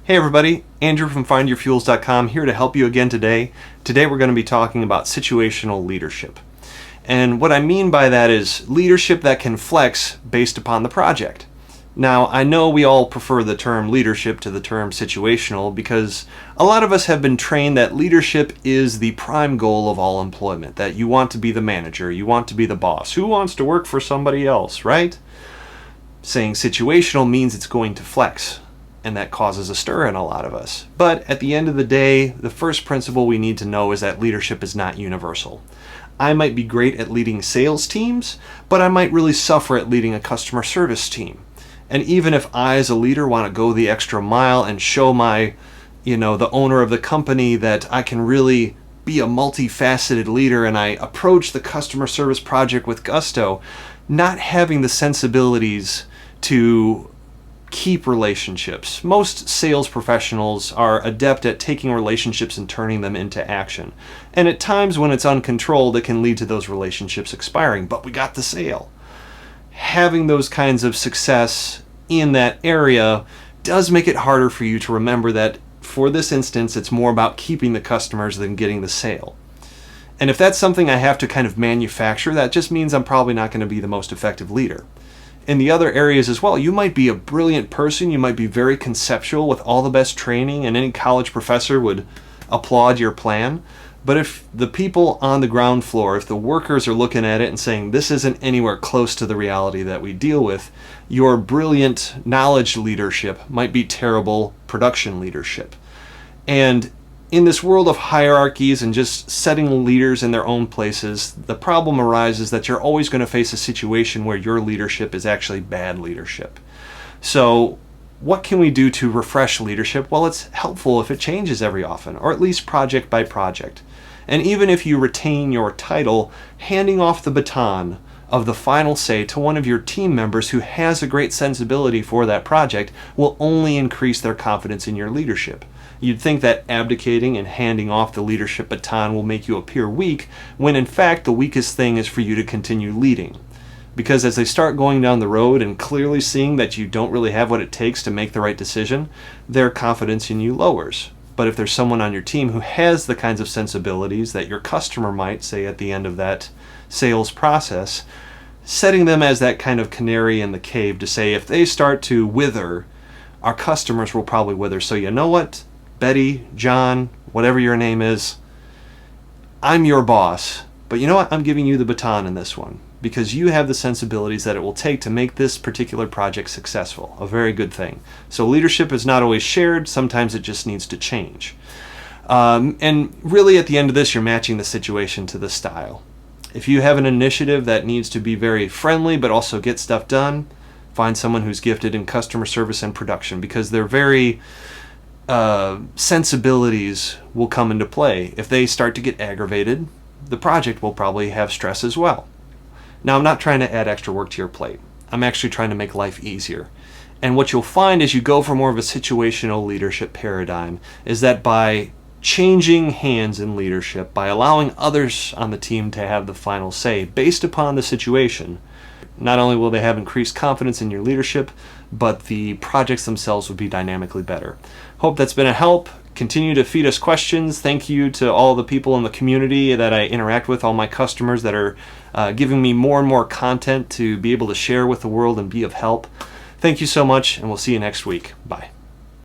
Hey everybody, Andrew from findyourfuels.com here to help you again today. Today we're going to be talking about situational leadership. And what I mean by that is leadership that can flex based upon the project. Now, I know we all prefer the term leadership to the term situational because a lot of us have been trained that leadership is the prime goal of all employment, that you want to be the manager, you want to be the boss. Who wants to work for somebody else, right? Saying situational means it's going to flex, and that causes a stir in a lot of us. But at the end of the day, the first principle we need to know is that leadership is not universal. I might be great at leading sales teams, but I might really suffer at leading a customer service team. And even if I as a leader want to go the extra mile and show the owner of the company that I can really be a multifaceted leader and I approach the customer service project with gusto, not having the sensibilities to keep relationships. Most sales professionals are adept at taking relationships and turning them into action. And at times when it's uncontrolled, it can lead to those relationships expiring, but we got the sale. Having those kinds of success in that area does make it harder for you to remember that for this instance, it's more about keeping the customers than getting the sale. And if that's something I have to kind of manufacture, that just means I'm probably not going to be the most effective leader. In the other areas as well, you might be a brilliant person, you might be very conceptual with all the best training, and any college professor would applaud your plan. But if the people on the ground floor, if the workers are looking at it and saying this isn't anywhere close to the reality that we deal with, your brilliant knowledge leadership might be terrible production leadership. And in this world of hierarchies and just setting leaders in their own places, the problem arises that you're always going to face a situation where your leadership is actually bad leadership. So what can we do to refresh leadership? Well, it's helpful if it changes every often, or at least project by project. And even if you retain your title, handing off the baton of the final say to one of your team members who has a great sensibility for that project will only increase their confidence in your leadership. You'd think that abdicating and handing off the leadership baton will make you appear weak, when in fact the weakest thing is for you to continue leading. Because as they start going down the road and clearly seeing that you don't really have what it takes to make the right decision, their confidence in you lowers. But if there's someone on your team who has the kinds of sensibilities that your customer might say at the end of that sales process, setting them as that kind of canary in the cave to say if they start to wither, our customers will probably wither. So you know what? Betty, John, whatever your name is, I'm your boss, but you know what? I'm giving you the baton in this one because you have the sensibilities that it will take to make this particular project successful. A very good thing. So leadership is not always shared. Sometimes it just needs to change. And really at the end of this, you're matching the situation to the style. If you have an initiative that needs to be very friendly but also get stuff done, find someone who's gifted in customer service and production because they're very sensibilities will come into play. If they start to get aggravated, the project will probably have stress as well. Now, I'm not trying to add extra work to your plate. I'm actually trying to make life easier. And what you'll find as you go for more of a situational leadership paradigm is that by changing hands in leadership, by allowing others on the team to have the final say based upon the situation, not only will they have increased confidence in your leadership, but the projects themselves will be dynamically better. Hope that's been a help. Continue to feed us questions. Thank you to all the people in the community that I interact with, all my customers that are giving me more and more content to be able to share with the world and be of help. Thank you so much, and we'll see you next week. Bye.